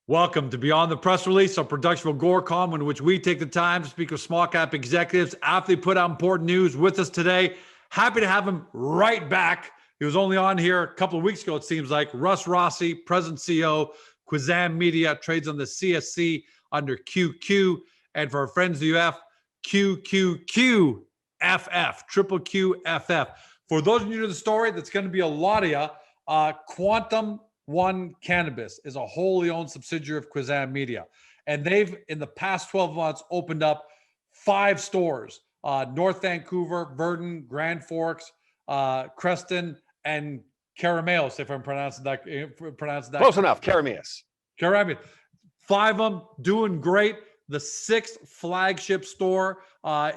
Welcome to Beyond the Press Release, a production of Gorecom, in which we take the time to speak with small cap executives after they put out important news. With us today, happy to have him right back. He was only on here a couple of weeks ago, it seems like. Russ Rossi, President CEO, Quizam Media, trades on the CSE under QQ. And for our friends in the UF, QQQFF, triple QFF. For those new to the story, that's going to be a lot of you. Quantum One Cannabis is a wholly owned subsidiary of Quizam Media. And they've, in the past 12 months, opened up 5 stores, North Vancouver, Verdon, Grand Forks, Creston, and Carameos, if I'm pronouncing that. Close enough, Carameos. 5 of them doing great. The 6th flagship store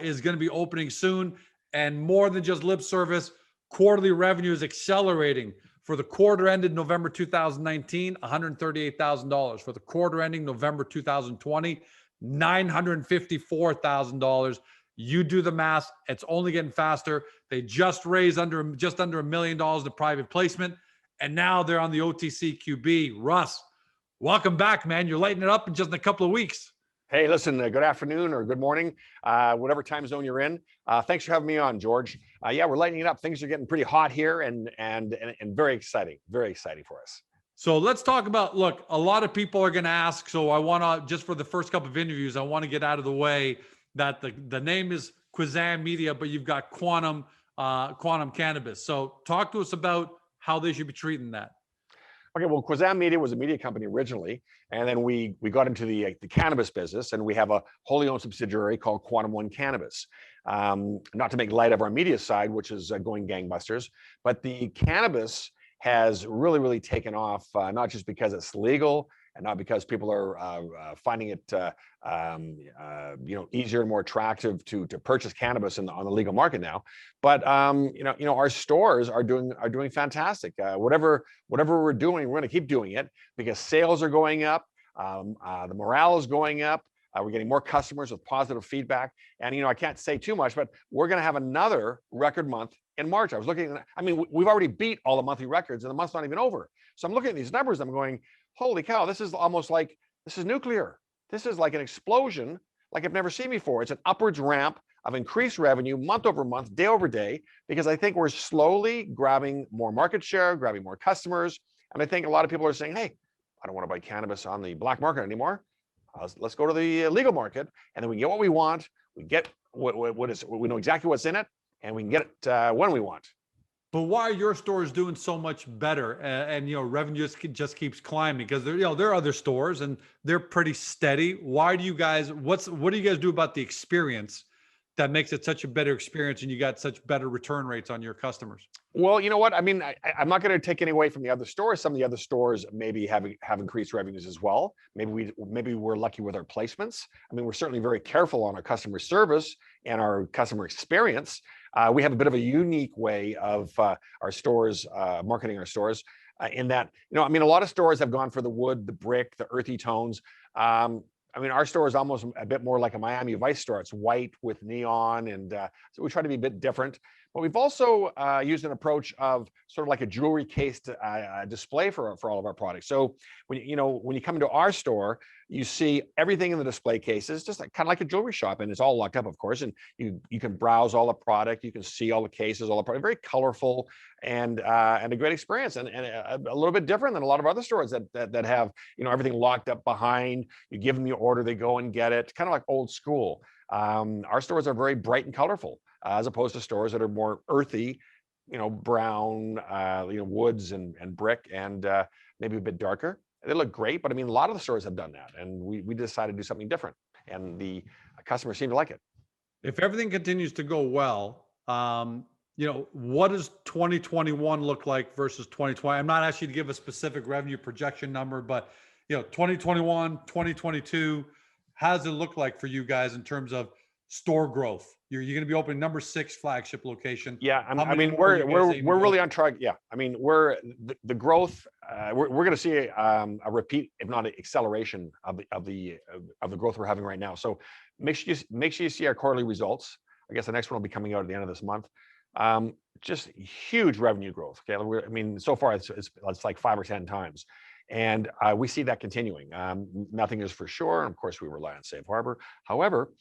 is going to be opening soon. And more than just lip service, quarterly revenue is accelerating. For the quarter ended November 2019, $138,000. For the quarter ending November 2020, $954,000. You do the math. It's only getting faster. They just raised just under $1 million in private placement, and now they're on the OTCQB. Russ, welcome back, man. You're lighting it up in just a couple of weeks. Hey, listen, good afternoon or good morning, whatever time zone you're in. Thanks for having me on, George. Yeah, we're lighting it up. Things are getting pretty hot here and very exciting for us. So let's talk about, look, a lot of people are going to ask, so I want to, just for the first couple of interviews, I want to get out of the way that the name is Quizam Media, but you've got Quantum Cannabis. So talk to us about how they should be treating that. Okay, well, Quizam Media was a media company originally, and then we got into the cannabis business, and we have a wholly owned subsidiary called Quantum One Cannabis. Not to make light of our media side, which is going gangbusters, but the cannabis has really taken off, not just because it's legal and not because people are finding it easier and more attractive to purchase cannabis on the legal market now, but our stores are doing fantastic. Whatever we're doing, we're going to keep doing it because sales are going up, the morale is going up. We're getting more customers with positive feedback, and I can't say too much, but we're going to have another record month in March. I was looking, we've already beat all the monthly records, and the month's not even over. So I'm looking at these numbers, I'm going, holy cow, this is almost like, this is nuclear. This is like an explosion like I've never seen before. It's an upwards ramp of increased revenue month over month, day over day, because I think we're slowly grabbing more market share, grabbing more customers. And I think a lot of people are saying, hey, I don't want to buy cannabis on the black market anymore. Let's go to the legal market, and then we get what we want. We get we know exactly what's in it, and we can get it when we want. But why are your stores doing so much better, and revenue just keeps climbing? Because there are other stores and they're pretty steady. Why do you guys? What do you guys do about the experience that makes it such a better experience, and you got such better return rates on your customers? Well, you know what? I'm not going to take any away from the other stores. Some of the other stores maybe have increased revenues as well. Maybe we're lucky with our placements. We're certainly very careful on our customer service and our customer experience. We have a bit of a unique way of our stores, marketing our stores, in that, a lot of stores have gone for the wood, the brick, the earthy tones. Our store is almost a bit more like a Miami Vice store. It's white with neon, and so we try to be a bit different. But we've also used an approach of sort of like a jewelry case display for all of our products. So when you come into our store, you see everything in the display cases, just kind of like a jewelry shop, and it's all locked up, of course. And you can browse all the product, you can see all the cases, all the product. Very colorful and a great experience, and a little bit different than a lot of other stores that have everything locked up behind. You give them the order, they go and get it, kind of like old school. Our stores are very bright and colorful, as opposed to stores that are more earthy, brown, woods and brick, and maybe a bit darker. They look great, but a lot of the stores have done that, and we decided to do something different, and the customers seem to like it. If everything continues to go well, what does 2021 look like versus 2020? I'm not asking you to give a specific revenue projection number, but 2021, 2022, how does it look like for you guys in terms of store growth? You're going to be opening number 6 flagship location. Yeah, we're really on track. Yeah, we're the growth. We're going to see a repeat, if not an acceleration of the growth we're having right now. So make sure you see our quarterly results. I guess the next one will be coming out at the end of this month. Just huge revenue growth. Okay, so far it's like 5 or 10 times. And we see that continuing. Nothing is for sure. And of course, we rely on safe harbor. However,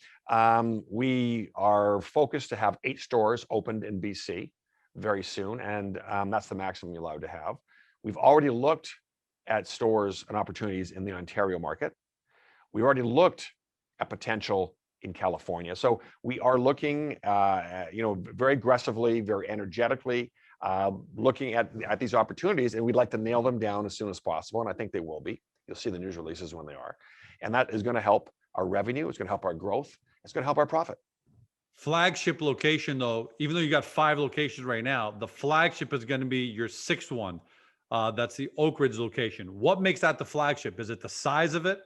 we are focused to have 8 stores opened in BC very soon. And that's the maximum you're allowed to have. We've already looked at stores and opportunities in the Ontario market. We already looked at potential in California. So we are looking, very aggressively, very energetically, looking at these opportunities, and we'd like to nail them down as soon as possible. And I think they will be. You'll see the news releases when they are. And that is going to help our revenue. It's going to help our growth. It's going to help our profit. Flagship location, though, even though you got 5 locations right now, the flagship is going to be your 6th one. That's the Oak Ridge location. What makes that the flagship? Is it the size of it?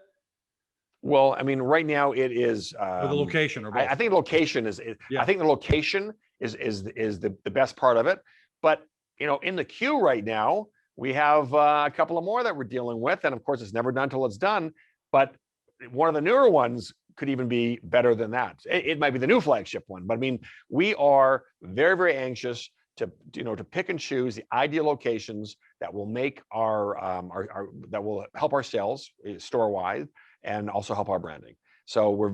Well, I mean, right now it is. Or the location, or both? I think location is. Yeah. I think the location is the best part of it. But in the queue right now, we have a couple of more that we're dealing with, and of course, it's never done till it's done. But one of the newer ones could even be better than that. It might be the new flagship one, but I mean, we are very, very anxious to pick and choose the ideal locations that will make our that will help our sales store wide and also help our branding. So we're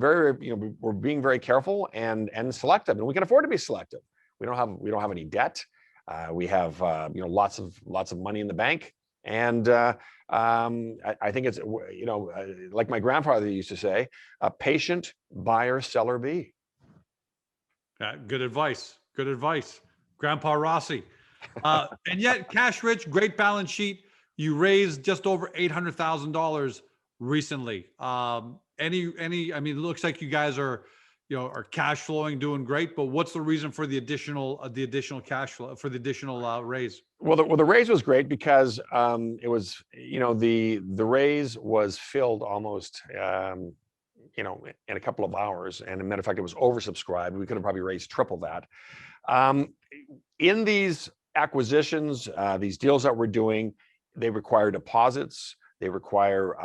we're being very careful and selective, and we can afford to be selective. We don't have any debt. We have lots of money in the bank, and I think it's like my grandfather used to say, a patient buyer seller be. Good advice. Good advice, Grandpa Rossi. And yet, cash rich, great balance sheet. You raised just over $800,000 recently. I mean, it looks like you guys are cash flowing, doing great. But what's the reason for the additional cash flow, for the additional raise? Well, the raise was great because it was the raise was filled almost in a couple of hours, and as a matter of fact, it was oversubscribed. We could have probably raised triple that. In these acquisitions, these deals that we're doing, they require deposits. They require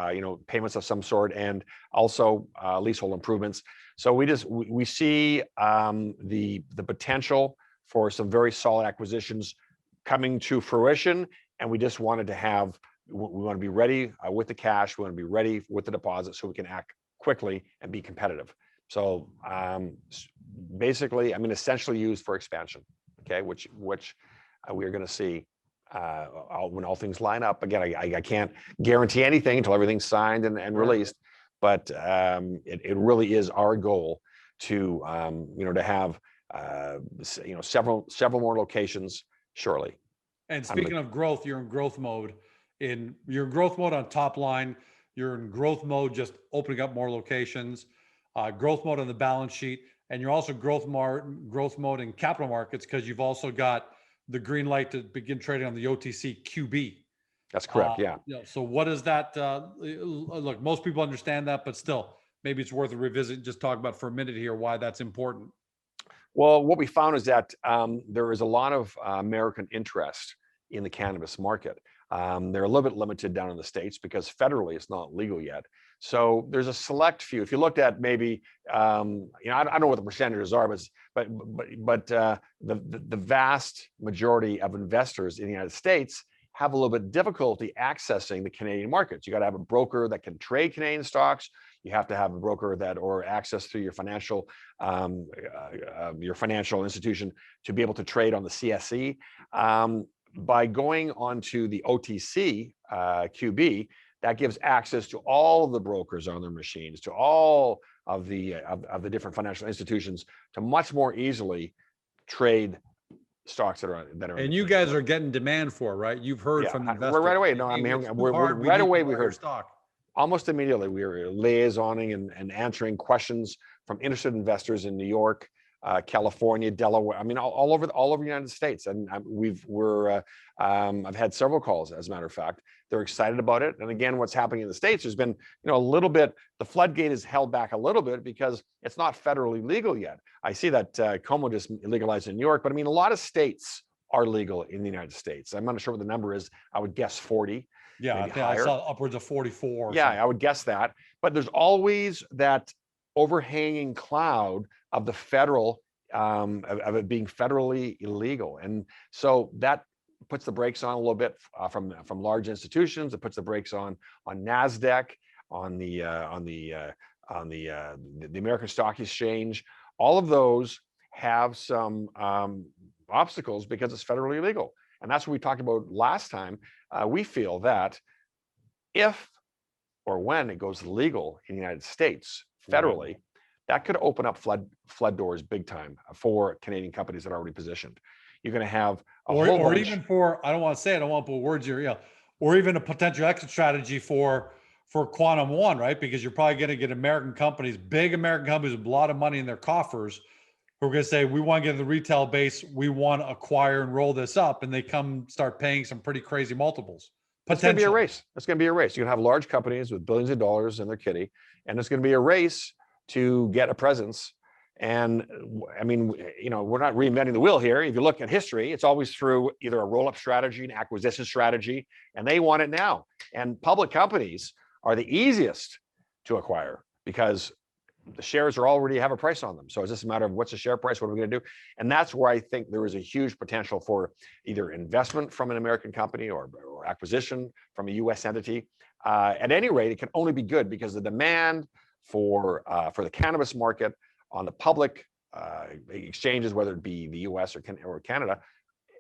payments of some sort, and also leasehold improvements. So we see the potential for some very solid acquisitions coming to fruition, and we just wanted to we want to be ready with the cash. We want to be ready with the deposit so we can act quickly and be competitive. So basically, I mean, essentially used for expansion. Okay, which we are going to see when all things line up. Again, I can't guarantee anything until everything's signed and released, but it really is our goal to to have several more locations shortly. And speaking of growth, you're in growth mode. You're in growth mode on top line. You're in growth mode, just opening up more locations. Growth mode on the balance sheet, and you're also growth mode in capital markets because you've also got the green light to begin trading on the OTC QB. That's correct. Yeah. So what is that? Look, most people understand that, but still, maybe it's worth a revisit. Just talk about for a minute here why that's important. Well, what we found is that there is a lot of American interest in the cannabis market. They're a little bit limited down in the States because federally it's not legal yet. So there's a select few. If you looked at maybe, I don't know what the percentages are, but the vast majority of investors in the United States have a little bit difficulty accessing the Canadian markets. You got to have a broker that can trade Canadian stocks. You have to have a broker or access through your financial institution to be able to trade on the CSE. By going onto the OTC QB, that gives access to all of the brokers on their machines, to all of the different financial institutions to much more easily trade stocks that are. And you guys are getting demand for, right? You've heard from investors. Right away. No, I mean, right away we heard stock. Almost immediately, we were liaisoning and answering questions from interested investors in New York, California, Delaware. I mean, all over the United States. And I've had several calls, as a matter of fact. They're excited about it. And again, what's happening in the States, there's been, a little bit, the floodgate is held back a little bit because it's not federally legal yet. I see that Como just legalized in New York, but I mean, a lot of states are legal in the United States. I'm not sure what the number is. I would guess 40. Yeah, I think I saw upwards of 44. Yeah, I would guess that. But there's always that overhanging cloud of the federal, of it being federally illegal. And so that puts the brakes on a little bit from large institutions. It puts the brakes on NASDAQ, on the American Stock Exchange. All of those have some obstacles because it's federally illegal. And that's what we talked about last time. We feel that if or when it goes legal in the United States federally, that could open up flood doors big time for Canadian companies that are already positioned. You're going to have or even for, I don't want to say it, I don't want to put words here, or even a potential exit strategy for Quantum One, right? Because you're probably going to get American companies, big American companies with a lot of money in their coffers, who are going to say, we want to get in the retail base, we want to acquire and roll this up, and they come start paying some pretty crazy multiples. It's going to be a race. It's going to be a race. You're going to have large companies with billions of dollars in their kitty, and it's going to be a race to get a presence. And I mean, we're not reinventing the wheel here. If you look at history, it's always through either a roll-up strategy, an acquisition strategy, and they want it now. And public companies are the easiest to acquire because the shares are already have a price on them. So it's just a matter of what's the share price, what are we going to do? And that's where I think there is a huge potential for either investment from an American company or acquisition from a US entity. At any rate, it can only be good because the demand for the cannabis market on the public exchanges, whether it be the US or Canada,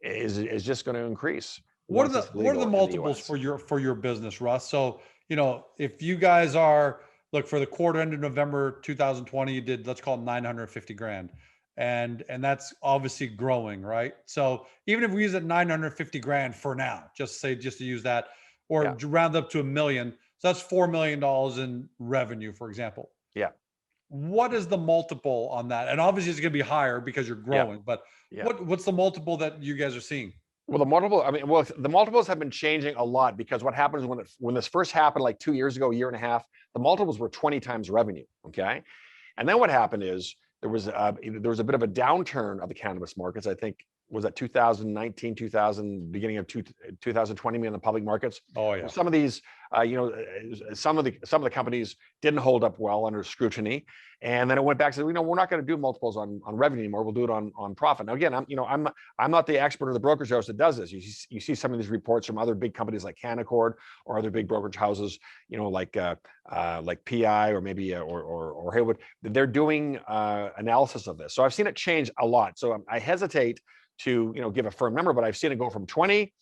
is just going to increase. What are the multiples for your business, Russ? So, if you guys are, look, for the quarter ended November 2020, you did, let's call it 950 grand. And that's obviously growing, right? So even if we use it 950 grand for now, just to use that, or round up to $1 million. So that's $4 million in revenue, for example. Yeah. What is the multiple on that? And obviously it's going to be higher because you're growing, but what's the multiple that you guys are seeing? Well, the multiples have been changing a lot because what happens when this first happened like 2 years ago, a year and a half, the multiples were 20 times revenue. Okay. And then what happened is there was a bit of a downturn of the cannabis markets. I think was that 2019, beginning of 2020 in the public markets. Oh yeah. Some of these, some of the companies didn't hold up well under scrutiny, and then it went back to we're not going to do multiples on revenue anymore. We'll do it on profit. Now again, I'm not the expert or the brokerage house that does this. You see some of these reports from other big companies like Canaccord or other big brokerage houses, like PI or maybe or Haywood. They're doing analysis of this. So I've seen it change a lot. So I hesitate to give a firm number, but I've seen it go from 20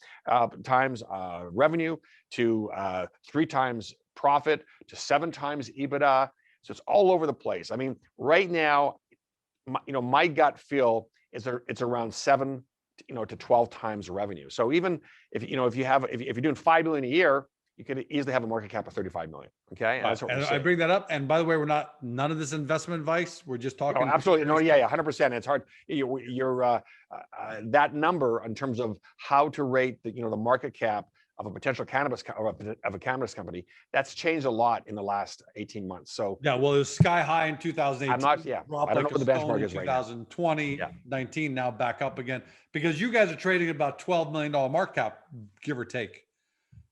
times revenue to 3 times profit to 7 times EBITDA. So it's all over the place. I mean, right now, my gut feel is it's around 7 to 12 times revenue. So even if you're doing $5 million a year, you could easily have a market cap of 35 million. Okay. And I bring that up. And by the way, none of this investment advice. We're just talking. Oh, absolutely. No, yeah, 100%. It's hard. You're that number in terms of how to rate the market cap of a potential cannabis company, that's changed a lot in the last 18 months. So yeah, well, it was sky high in 2018. I don't know what the benchmark is right now. 2020, 19, now back up again because you guys are trading at about $12 million market cap, give or take.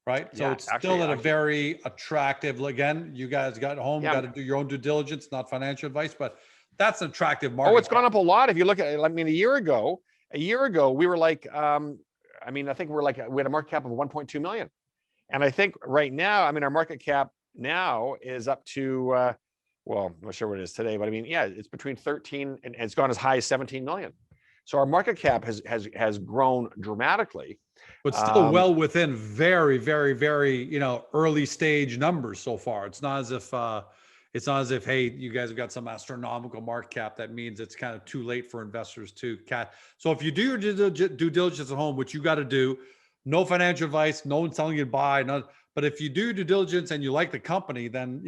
Right. So it's still at a very attractive, again, you guys got got to do your own due diligence, not financial advice, but that's an attractive market. Oh, it's gone up a lot. If you look at it, I mean, a year ago, we were like, I think we had a market cap of 1.2 million. And I think right now, I mean, our market cap now is up to, well, I'm not sure what it is today, but I mean, it's between 13 and it's gone as high as 17 million. So our market cap has grown dramatically. But still well within very, very, very, early stage numbers so far. It's not as if, hey, you guys have got some astronomical market cap. That means it's kind of too late for investors to catch. So if you do your due diligence at home, which you got to do, no financial advice, no one's telling you to buy, but if you do due diligence and you like the company, then,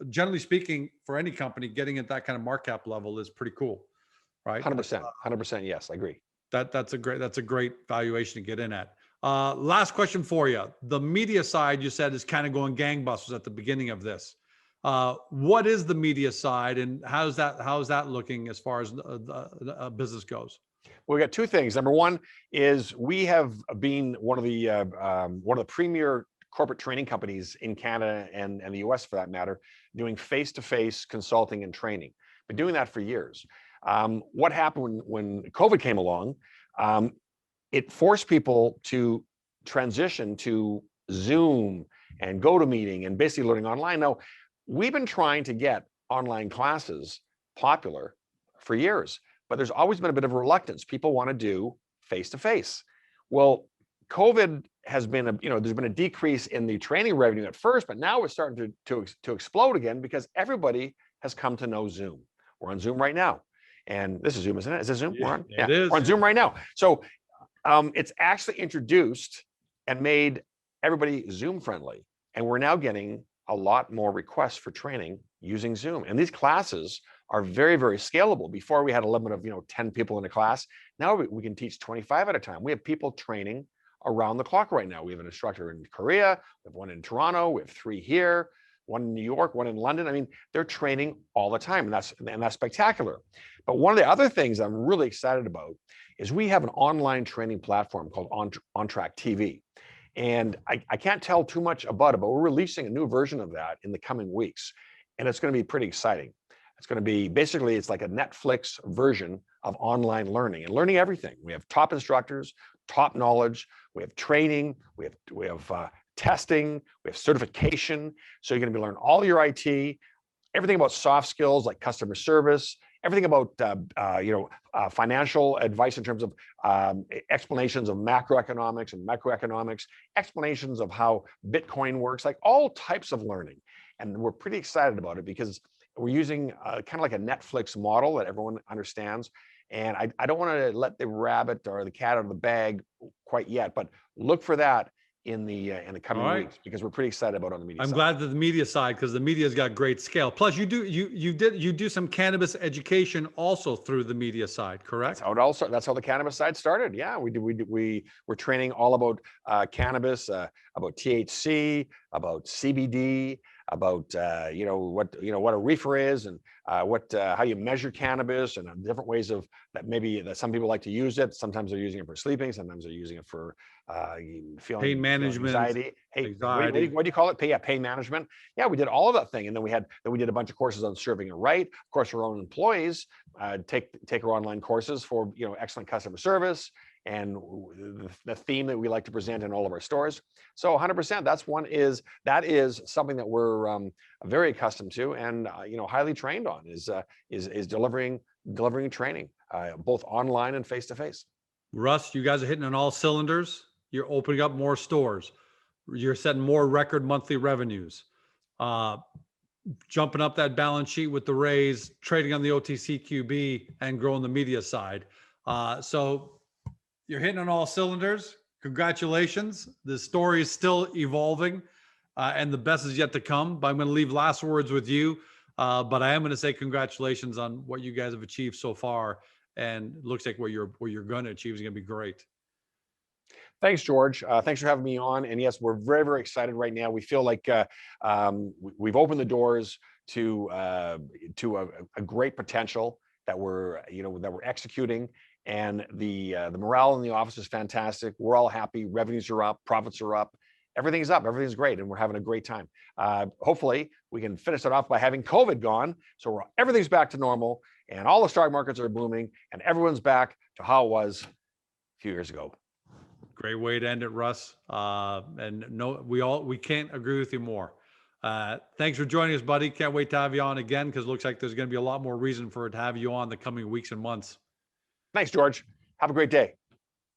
generally speaking, for any company, getting at that kind of market cap level is pretty cool, right? 100%. Yes, I agree. That's a great valuation to get in at. Last question for you. The media side, you said, is kind of going gangbusters at the beginning of this. What is the media side, and how's that looking as far as the business goes? Well, we got 2 things. Number one is we have been one of the premier corporate training companies in Canada and the US, for that matter, doing face-to-face consulting and training. Been doing that for years. What happened when COVID came along? it forced people to transition to Zoom and GoToMeeting and basically learning online. Now, we've been trying to get online classes popular for years, but there's always been a bit of a reluctance. People want to do face-to-face. Well, COVID has been there's been a decrease in the training revenue at first, but now it's starting to explode again because everybody has come to know Zoom. We're on Zoom right now. And this is Zoom, isn't it? Is this Zoom? Yeah, We're on? it is. We're on Zoom right now. So it's actually introduced and made everybody Zoom friendly. And we're now getting a lot more requests for training using Zoom. And these classes are very, very scalable. Before we had a limit of 10 people in a class. Now we can teach 25 at a time. We have people training around the clock right now. We have an instructor in Korea, we have one in Toronto, we have 3 here, one in New York, one in London. I mean, they're training all the time, and that's spectacular. But one of the other things I'm really excited about is we have an online training platform called On Track TV. And I can't tell too much about it, but we're releasing a new version of that in the coming weeks. And it's going to be pretty exciting. It's going to be basically, it's like a Netflix version of online learning and learning everything. We have top instructors, top knowledge, we have training, we have testing, we have certification. So you're going to be learning all your IT, everything about soft skills like customer service, everything about financial advice in terms of explanations of macroeconomics and microeconomics, explanations of how Bitcoin works, like all types of learning. And we're pretty excited about it because we're using kind of like a Netflix model that everyone understands. And I don't want to let the rabbit or the cat out of the bag quite yet, but look for that in the coming weeks because we're pretty excited about it on the media side. I'm glad that the media side, because the media's got great scale. Plus, you do some cannabis education also through the media side, correct? That's how the cannabis side started. Yeah, we were training all about cannabis, about THC, about CBD, about what a reefer is, and how you measure cannabis, and different ways of that some people like to use it. Sometimes they're using it for sleeping. Sometimes they're using it for feeling pain management, anxiety. anxiety. What do you call it? Pain management. Yeah, we did all of that thing, and then we did a bunch of courses on serving it right. Of course, our own employees take our online courses for excellent customer service and the theme that we like to present in all of our stores. So 100%, that is something that we're very accustomed to and highly trained on is delivering training both online and face to face. Russ, you guys are hitting on all cylinders. You're opening up more stores. You're setting more record monthly revenues. Jumping up that balance sheet with the raise, trading on the OTCQB, and growing the media side. So you're hitting on all cylinders. Congratulations. The story is still evolving, and the best is yet to come. But I'm going to leave last words with you. But I am going to say congratulations on what you guys have achieved so far. And it looks like what you're going to achieve is going to be great. Thanks, George. Thanks for having me on. And yes, we're very, very excited right now. We feel like we've opened the doors to a great potential that we're executing, and the morale in the office is fantastic. We're all happy. Revenues are up, profits are up. Everything's up. Everything's great, and we're having a great time. Hopefully, we can finish it off by having COVID gone, so everything's back to normal, and all the stock markets are booming, and everyone's back to how it was a few years ago. Great way to end it, Russ. And no, we can't agree with you more. Thanks for joining us, buddy. Can't wait to have you on again because it looks like there's going to be a lot more reason for it to have you on the coming weeks and months. Thanks, George. Have a great day.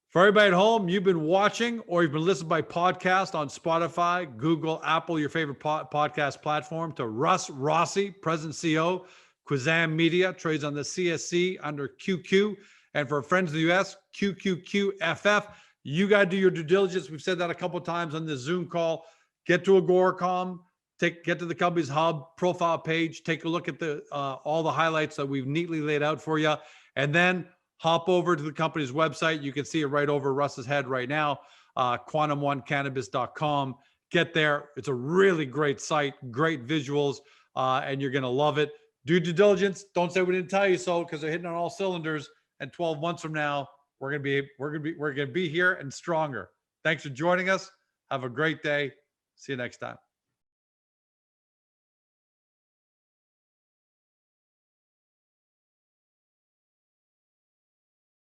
For everybody at home, you've been watching or you've been listening by podcast on Spotify, Google, Apple, your favorite podcast platform, to Russ Rossi, President CEO, Quizam Media, trades on the CSE under QQ. And for friends in the US, QQQFF. You got to do your due diligence. We've said that a couple of times on this Zoom call. Get to Agoracom, get to the company's hub profile page, take a look at all the highlights that we've neatly laid out for you, and then hop over to the company's website. You can see it right over Russ's head right now, quantum1cannabis.com. Get there. It's a really great site, great visuals, and you're going to love it. Do due diligence. Don't say we didn't tell you so, because they're hitting on all cylinders. And 12 months from now, we're gonna be here and stronger. Thanks for joining us. Have a great day. See you next time.